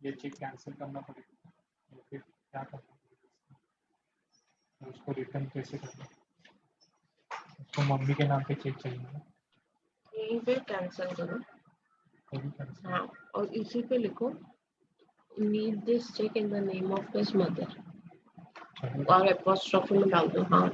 ये check cancel करना पड़ेगा, तो फिर क्या करना पड़ेगा, तो उसको रिटर्न कैसे करना, उसको मम्मी के नाम पे चेक चाहिए ना, यहीं पे कैंसिल करो। तभी कैंसिल। हाँ, और इसी पे लिखो need this check in the name of his mother और एपोस्ट्रोफी में डाल दो। हाँ,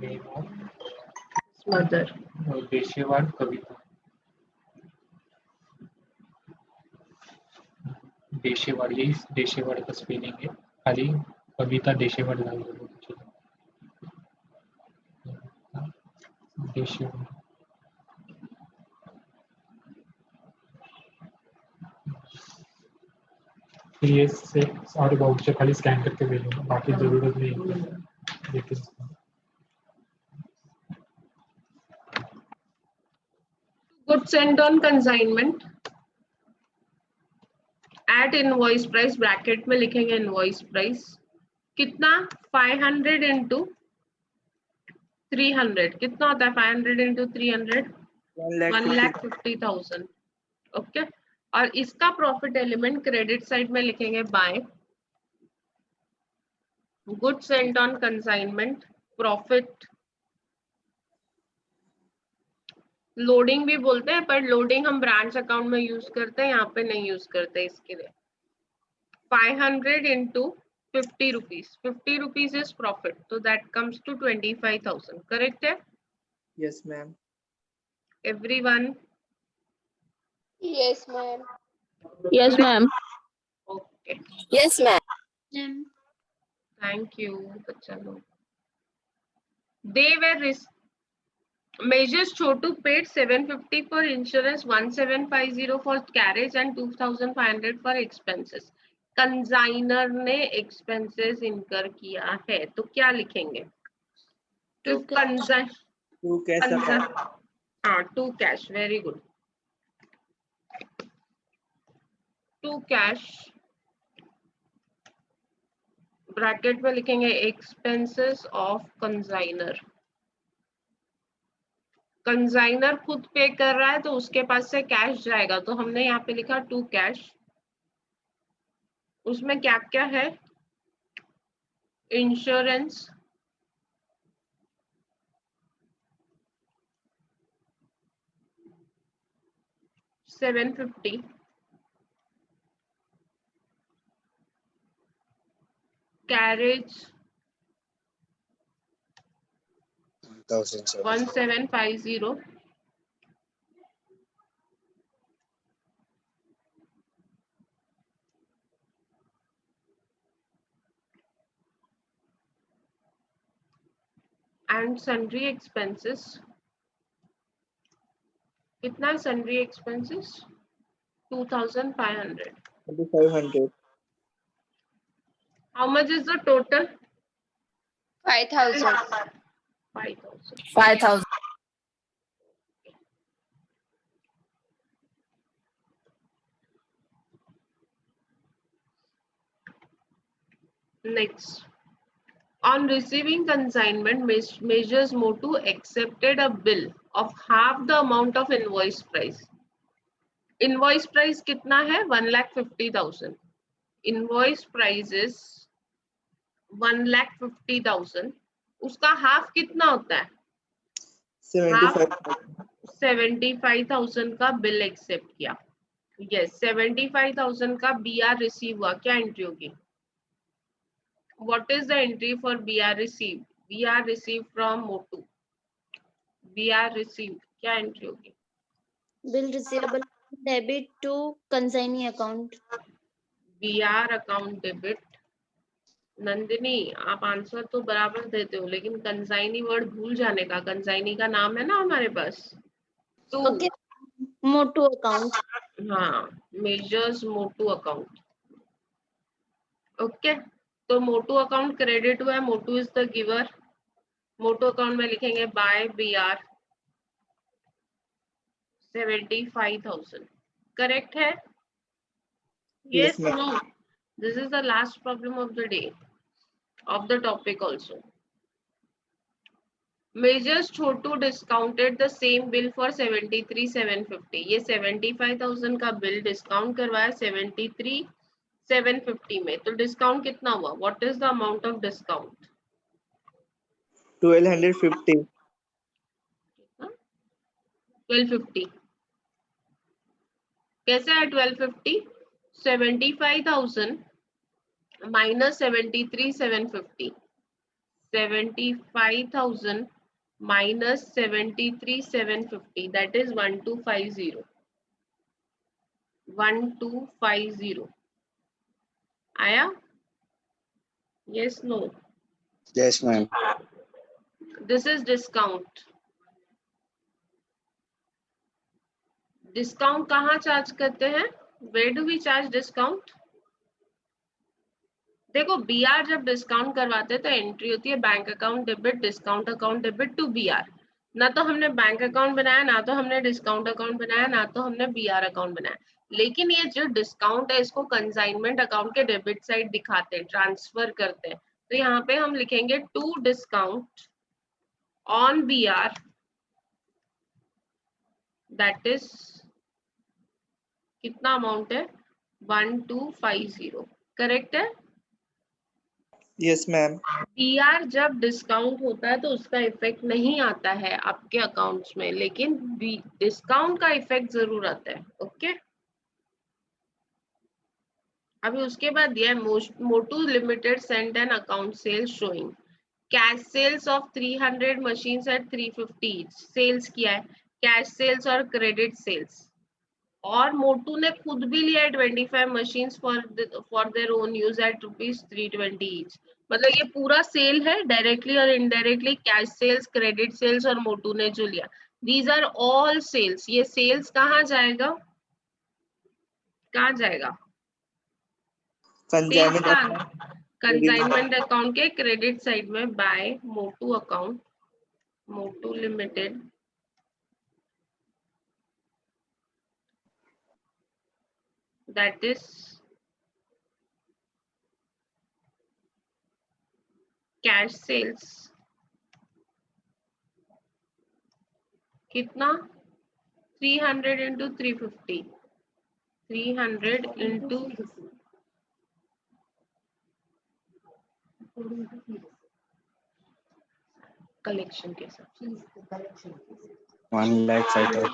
name of mother. Deshewad Kavita, Deshewad, यही देशेवाड़ का स्पेलिंग है, खाली कविता देशेवाड़ डाल दो। देशेवाड़, फिर ये से सारे वाउचर खाली स्कैन करके भेजूंगा, बाकी जरूरत नहीं है, लेकिन good send on consignment at invoice price, bracket में लिखेंगे इनवॉइस प्राइस कितना, 500 इंटू 300 कितना होता है, 500 इंटू 300 1,50,000। ओके, और इसका प्रॉफिट एलिमेंट क्रेडिट साइड में लिखेंगे by good sent on consignment profit, loading भी बोलते हैं पर लोडिंग हम ब्रांच अकाउंट में यूज करते हैं, यहाँ पे नहीं यूज करते इसके लिए। 500 into 50 rupees, 50 rupees is profit, so that comes to 25,000. correct है? Yes, ma'am. Everyone? Yes, ma'am. Yes, ma'am. Okay, Yes, ma'am. thank you बच्चा लोग। They were measures Chotu paid 750 for insurance, 1750 for carriage and 2,500 for expenses. Consignor ने expenses incur किया है, तो क्या लिखेंगे? To consign, Two cash account. हाँ, to cash, very good. To cash bracket में लिखेंगे एक्सपेंसेस ऑफ कंसाइनर। कंसाइनर खुद पे कर रहा है तो उसके पास से कैश जाएगा, तो हमने यहाँ पे लिखा टू कैश। उसमें क्या क्या है? Insurance, $750, carriage 1750, and sundry expenses कितना? Sundry expenses 2,500. 2,500. How much is the total? 5,000. 5,000. 5,000. Next, on receiving consignment, measures Motu accepted a bill of half the amount of invoice price. Invoice price कितना है? 1,50,000. Invoice price is 1,50,000. उसका half कितना होता है? 75,000. 75,000 का bill accept किया। Yes, 75,000 का BR receive हुआ, क्या एंट्री होगी? What is the entry for BR received? BR received from Motu. BR received, क्या एंट्री होगी? Bill receivable debit to consignee account. BR account debit. Nandini, आप आंसर तो बराबर देते हो, लेकिन कंसाइनी वर्ड भूल जाने का। कंसाइनी का नाम है ना हमारे पास, तो Okay. Motu account. हाँ, मेजर्स मोटू अकाउंट। ओके, तो मोटू अकाउंट क्रेडिट हुआ है, Motu is the giver. Motu account में लिखेंगे बाय BR 75,000। करेक्ट है? Yes, ma'am. no. This is the last problem of the day, of the topic also. Measures Chotu discounted the same bill for 73,750. ये 75,000 का bill discount करवाया 73,750 में, तो discount कितना हुआ? What is the amount of discount? 1250. 1250. कैसे है 1250? 75,000 minus 73,750. 75,000 minus 73,750, that is 1250. 1250 आया? Yes, no. Yes, ma'am. This is discount. Discount कहाँ चार्ज करते हैं? Where do we charge discount? देखो बीआर जब डिस्काउंट करवाते हैं तो एंट्री होती है bank account debit, discount account debit to BR. ना तो हमने बैंक अकाउंट बनाया, ना तो हमने डिस्काउंट अकाउंट बनाया, ना तो हमने बीआर अकाउंट बनाया। लेकिन ये जो डिस्काउंट है इसको कंसाइनमेंट अकाउंट के डेबिट साइड दिखाते हैं, ट्रांसफर करते हैं। तो यहाँ पे हम लिखेंगे to discount on BR, that is कितना अमाउंट है? 1250। करेक्ट है? Yes, ma'am. बीआर जब डिस्काउंट होता है तो उसका इफेक्ट नहीं आता है आपके अकाउंट्स में, लेकिन डिस्काउंट का इफेक्ट जरूर आता है। ओके, अभी उसके बाद दिया है Motu limited sent an account sales showing cash sales of 300 machines at 350 sales किया है, कैश सेल्स और क्रेडिट सेल्स। और मोटू ने खुद भी लिया है 25 machines for their own use at ₹320 each. मतलब ये पूरा सेल है, डायरेक्टली और indirectly cash sales, credit sales और मोटू ने जो लिया, दीज आर ऑल सेल्स। ये सेल्स कहाँ जाएगा? कहाँ जाएगा? Consignment account. कंसाइनमेंट अकाउंट के क्रेडिट साइड में by Motu account, Motu limited that is cash sales. कितना? 300 into 350, 300 into कलेक्शन के साथ 1,05,000.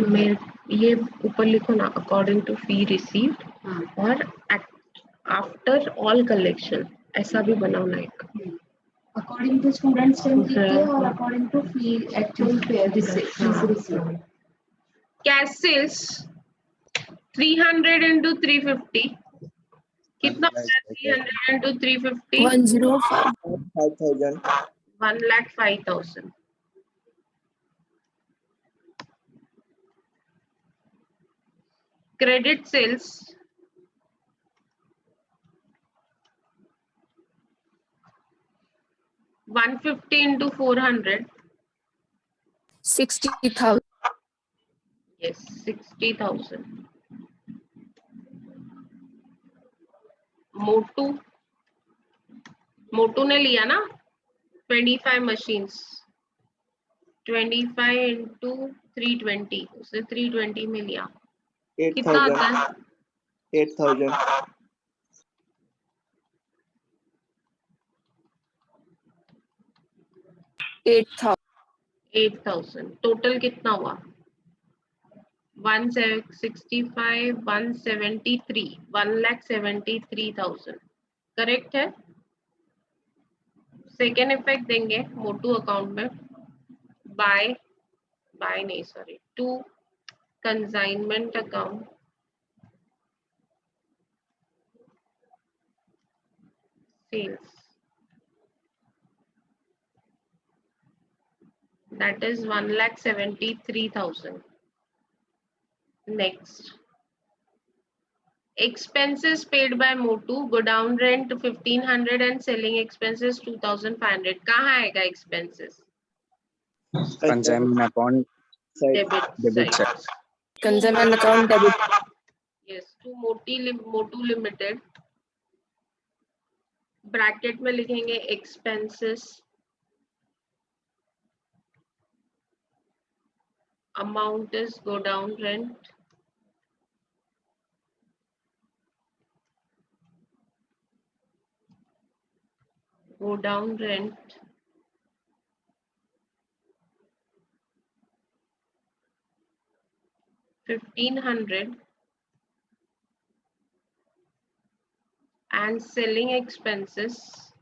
में ये ऊपर लिखो ना, अकॉर्डिंग टू फी रिसीव्ड और आफ्टर ऑल कलेक्शन, ऐसा भी बनाना एक। According to student strength कितने और according to fee actual fare receive. Cash sales 300 into 350 कितना? 300 into 350 105. 5,000. 1,05,000। Credit sales 150 into 400, 60,000. yes, 60,000। Motu ने लिया ना 25 मशीन्स, 25 into 320, उसने 320 में लिया। कितना आता 8,000. है? 8,000. 8,000. 8,000। टोटल कितना हुआ? 165, 173, 1,73,000। करेक्ट है? सेकेंड इफेक्ट देंगे मोटू अकाउंट में बाय नहीं sorry to consignment account sales, that is 1,73,000. Next, Expenses paid by Motu, godown rent 1500 and selling expenses 2500. कहाँ आएगा expenses? Consignment account Side. Debit debit side. side. Consignment account debit. Yes, to Motu Limited. Bracket में लिखेंगे expenses. Amount is godown rent. Godown rent. $1,500 and selling expenses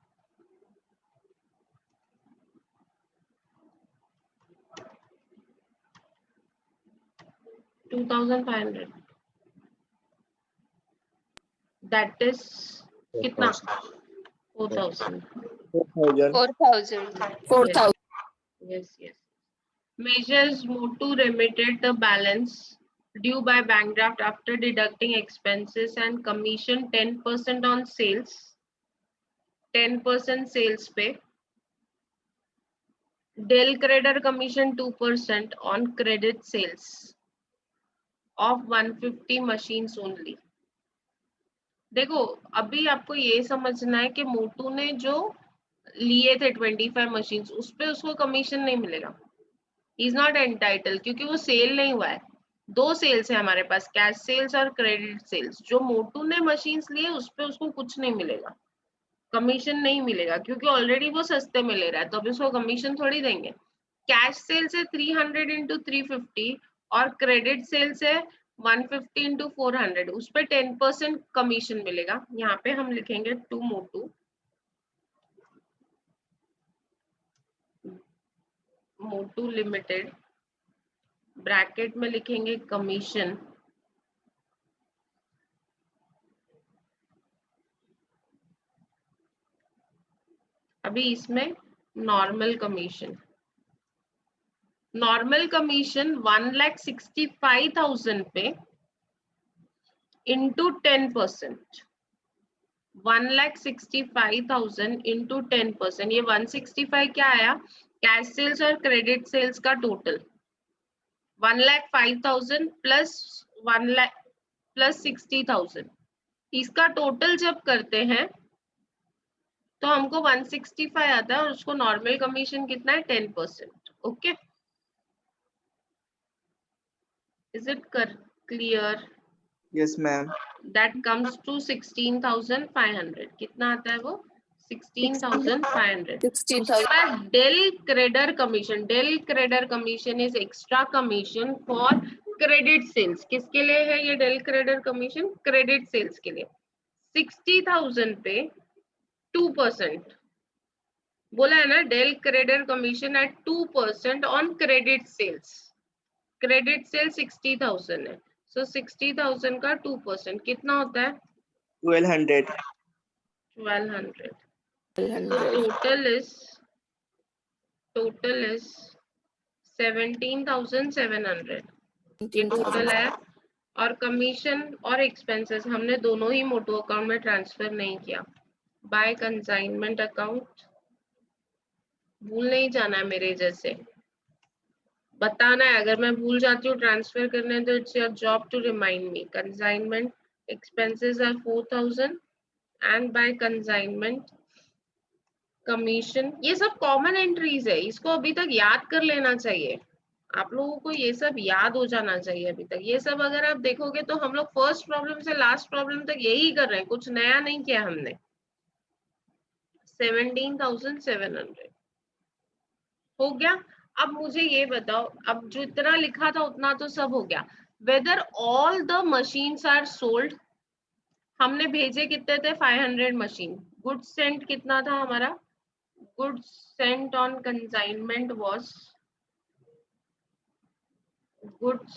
$2,500. That is कितना? 4,000. 4,000. 4,000. 4,000. Yes. Measures Motu remitted the balance due by bank draft after deducting expenses and commission 10% on sales, 10% sales pay. Del creditor commission 2% on credit sales of 150 machines only. देखो अभी आपको ये समझना है कि मोटू ने जो लिए थे 25 मशीन्स उस पे उसको कमीशन नहीं मिलेगा. इज नॉट एंटाइटल क्योंकि वो सेल नहीं हुआ है. 2 सेल्स है हमारे पास, कैश सेल्स और क्रेडिट सेल्स. जो मोटू ने मशीन्स लिए उस पे उसको कुछ नहीं मिलेगा, कमीशन नहीं मिलेगा क्योंकि ऑलरेडी वो सस्ते में ले रहा है तो अभी उसको कमीशन थोड़ी देंगे. कैश सेल्स है 300 इंटू 350 और क्रेडिट सेल्स है 150 इंटू 400, उस पे 10% कमीशन मिलेगा. यहाँ पे हम लिखेंगे टू मोटू लिमिटेड, ब्रैकेट में लिखेंगे कमीशन अभी इसमें नॉर्मल कमीशन 1,65,000 पे इंटू 10%, 1,65,000 इंटू 10%. ये 165 क्या आया? कैश सेल्स और क्रेडिट सेल्स का टोटल 1,05,000 प्लस 60,000. इसका टोटल जब करते हैं तो हमको 165 आता है और उसको नॉर्मल कमीशन कितना है? 10%. Okay, is it clear? Yes, ma'am. That comes to 16,500. कितना आता है वो? 16,500. 16,000. Del creditor commission, del creditor commission is extra commission for credit sales. किसके लिए है ये del creditor commission? Credit sales के लिए. 60,000 पे 2% बोला है ना, del creditor commission at 2% on credit sales. Credit sale 60,000 है, सो 60,000 का 2% कितना होता है? 1,200. 1,200. So 100. total is 17,700. ये टोटल है. और कमीशन और एक्सपेंसेस हमने दोनों ही मोटो अकाउंट में ट्रांसफर नहीं किया. बाय कंसाइनमेंट अकाउंट, भूल नहीं जाना है मेरे जैसे, बताना है. अगर मैं भूल जाती हूँ ट्रांसफर करने तो it's your job to remind me. Consignment expenses are 4,000 and by consignment commission. ये सब कॉमन एंट्रीज है, इसको अभी तक याद कर लेना चाहिए. आप लोगों को ये सब याद हो जाना चाहिए अभी तक. ये सब अगर आप देखोगे तो हम लोग फर्स्ट प्रॉब्लम से लास्ट प्रॉब्लम तक यही कर रहे हैं, कुछ नया नहीं किया हमने. 17,700 हो गया. अब मुझे ये बताओ, अब जो इतना लिखा था उतना तो सब हो गया. Whether all the machines are sold. हमने भेजे कितने थे? 500 मशीन. गुड्स सेंट कितना था हमारा? Goods Saint on consignment was, goods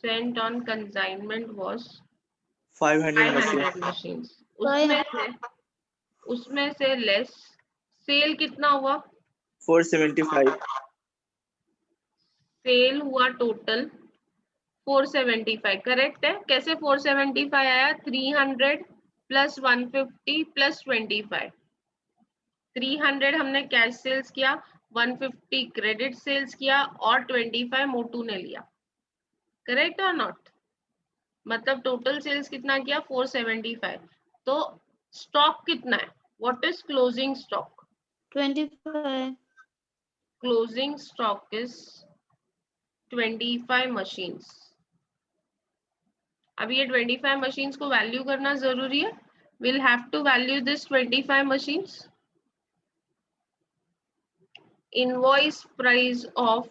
sent on consignment was 500 machines. 500 machines. उसमें से लेस सेल कितना हुआ? 475. सेल हुआ टोटल 475 करेक्ट है। कैसे 475 आया? 300 प्लस 150 प्लस 25। 300 हमने कैश सेल्स किया, 150 क्रेडिट सेल्स किया और 25 मोटू ने लिया। करेक्ट और नॉट? मतलब टोटल सेल्स कितना किया? 475। तो स्टॉक कितना है? What is closing stock? 25. Closing stock is 25 machines. अब ये 25 मशीन्स को वैल्यू करना जरूरी है। Will have to value this 25 machines. Invoice price of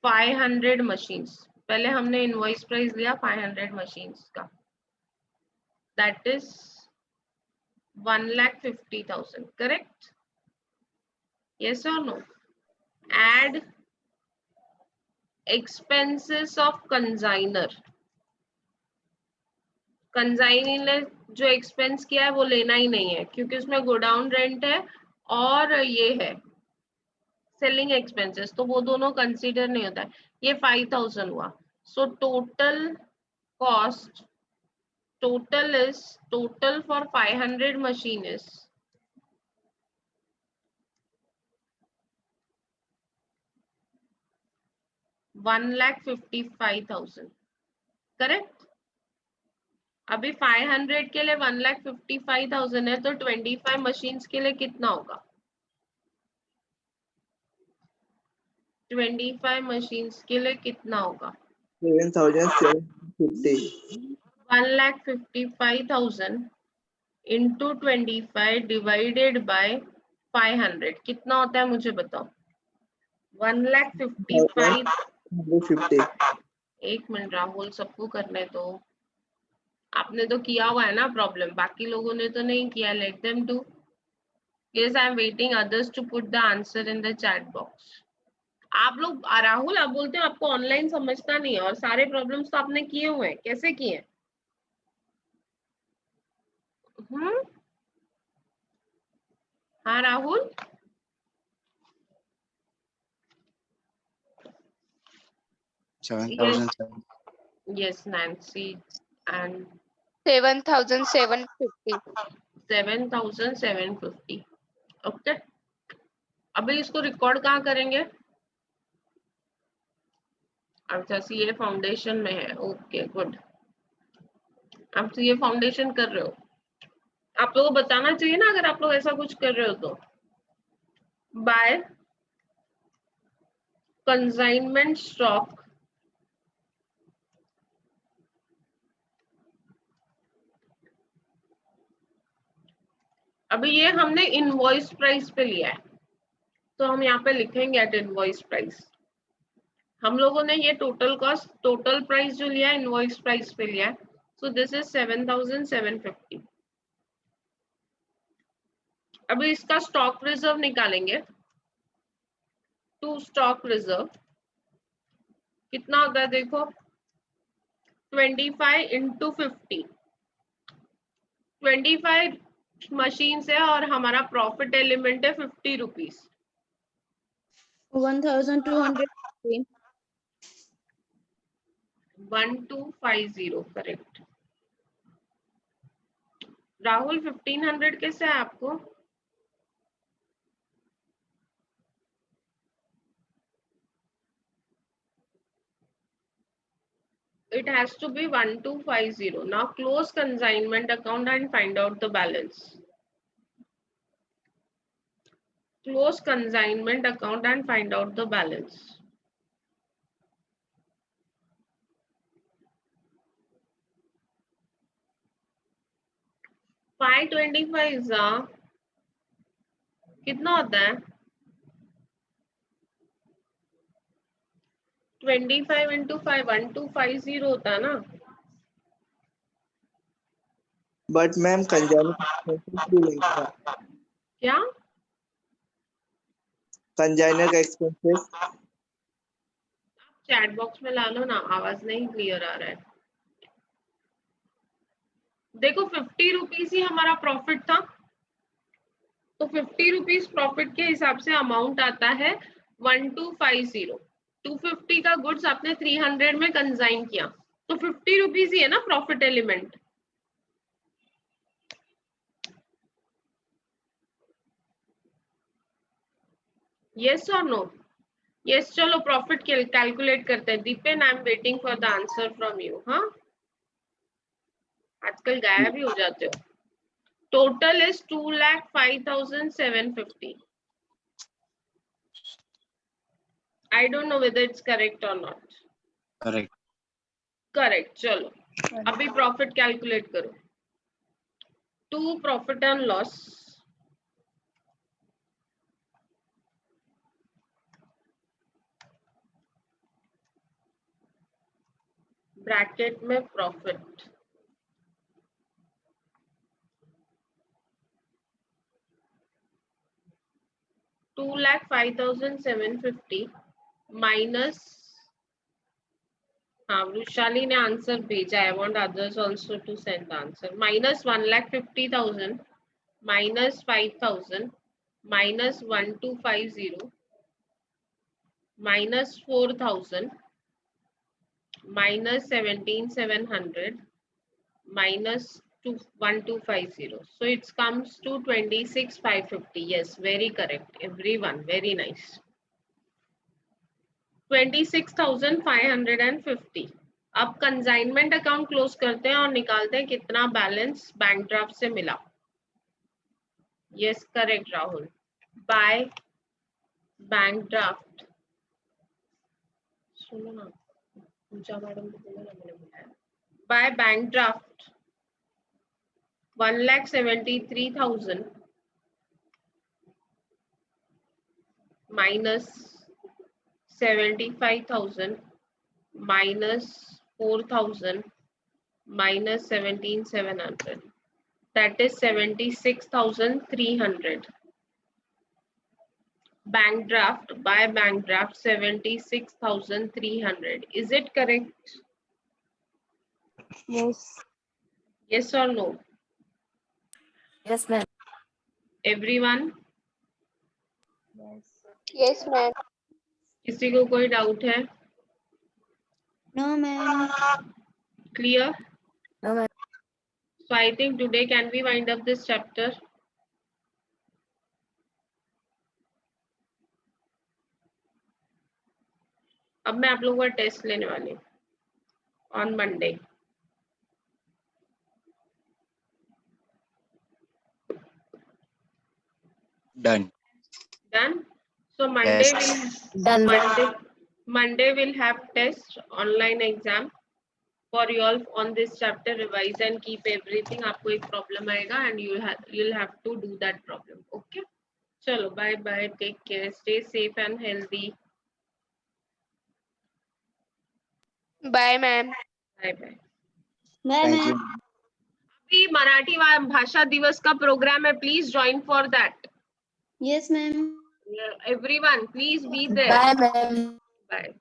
500 machines. पहले हमने इनवॉइस प्राइस लिया 500 मशीन्स का, दैट इज 1,50,000। करेक्ट? यस और no? Add expenses of consignor. Consignor ने जो एक्सपेंस किया है वो लेना ही नहीं है, क्योंकि उसमें गोडाउन रेंट है और ये है सेलिंग एक्सपेंसेस, तो वो दोनों कंसीडर नहीं होता है। ये 5,000 हुआ। So total cost, total for 500 machine is 1,55,000। Correct? अभी 500 के लिए 1,55,000 है, तो 25 मशीन्स के लिए कितना होगा? 25 मशीन्स के लिए कितना होगा? 7,750. 1,55,000 into 25 divided by 500 कितना होता है मुझे बताओ? 1,55,000। 150. एक मिनट राहुल, सबको करने दो। आपने तो किया हुआ है ना प्रॉब्लम, बाकी लोगों ने तो नहीं किया। Let them do. Yes, I am waiting others to put the answer in the chat box. आप लोग, राहुल आप बोलते हो आपको ऑनलाइन समझता नहीं है, और सारे प्रॉब्लम्स तो आपने किए हुए हैं। कैसे किए? हाँ Rahul? Yes, Nancy and 7,750. 7,750. Okay, अभी इसको रिकॉर्ड कहाँ करेंगे? अच्छा, सीए फाउंडेशन में है। Okay good. आप सीए फाउंडेशन कर रहे हो, आप लोगों को बताना चाहिए ना अगर आप लोग ऐसा कुछ कर रहे हो तो। बाय कंसाइनमेंट स्टॉक अभी ये हमने इनवॉइस प्राइस पे लिया है, तो हम यहाँ पे लिखेंगे एट इनवॉइस प्राइस। हम लोगों ने ये टोटल कॉस्ट, टोटल प्राइस जो लिया है इनवॉइस प्राइस पे लिया है। So this is 7,750। अभी इसका स्टॉक रिजर्व निकालेंगे। टू स्टॉक रिजर्व कितना होता है देखो, 25 इंटू 50। 25 मशीन है और हमारा प्रॉफिट एलिमेंट है 50 रुपीज। 1,250. 1250 करेक्ट। राहुल 1500 कैसे है आपको? It has to be 1250. Now close consignment account and find out the balance. Close consignment account and find out the balance. $525 कितना होता है? 25 into 5 1250 होता है ना? But ma'am, consignor भी लेंगे। क्या? कंजाइनर का एक्सपेंसेस चैट बॉक्स में ला लो ना, आवाज नहीं क्लियर आ रहा है। देखो 50 रुपीज ही हमारा प्रॉफिट था, तो 50 रुपीज प्रॉफिट के हिसाब से अमाउंट आता है 1250। 250 का गुड्स आपने 300 में कंसाइन किया, तो 50 रुपीज ही है ना प्रॉफिट एलिमेंट। यस और नो? यस, चलो प्रॉफिट कैलकुलेट करते हैं। Dipen, I am waiting for the answer from you. हाँ, आजकल गायब ही हो जाते हो। Total is 2,05,750। I don't know whether it's correct or not. Correct. Correct. चलो अभी प्रॉफिट कैलकुलेट करो। To profit and loss, bracket में प्रॉफिट, $2,05,750 माइनस, हाँ वृशाली ने आंसर भेजा। I want others also to send the answer. Minus 1,50,000 minus 5,000 minus 1,250 minus 4,000 minus 17,700 minus 1,250. So it comes to 26,550. Yes, very correct. Everyone, very nice. 26,550. अब consignment account close करते हैं और निकालते हैं कितना बैलेंस बैंक ड्राफ्ट से मिला। Yes, correct Rahul. By bank draft, सुनो ना, पूजा मैडम को बोलो ना, मैंने बुलाया। By bank draft 1,73,000 minus 75,000 minus 4,000 minus 17,700. That is 76,300. Bank draft, by bank draft 76,300. Is it correct? Yes. Yes or no? Yes, ma'am. Everyone? Yes, ma'am. किसी को कोई डाउट है? No, ma'am. Clear? No, ma'am. So I think today can we wind up this chapter? अब मैं आप लोगों का test लेने वाली हूँ on Monday. Done. Done? So Monday Yes. Done. Monday will have test, online exam for you all on this chapter. Revise and keep everything. आपको एक problem आएगा and you'll have to do that problem. Okay? चलो bye bye. Take care. Stay safe and healthy. Bye, ma'am. Bye bye. Bye, Thank ma'am. you. अभी मराठी भाषा दिवस का programme है. Please join for that. Yes, ma'am. Everyone, please be there. Bye, ma'am. Bye.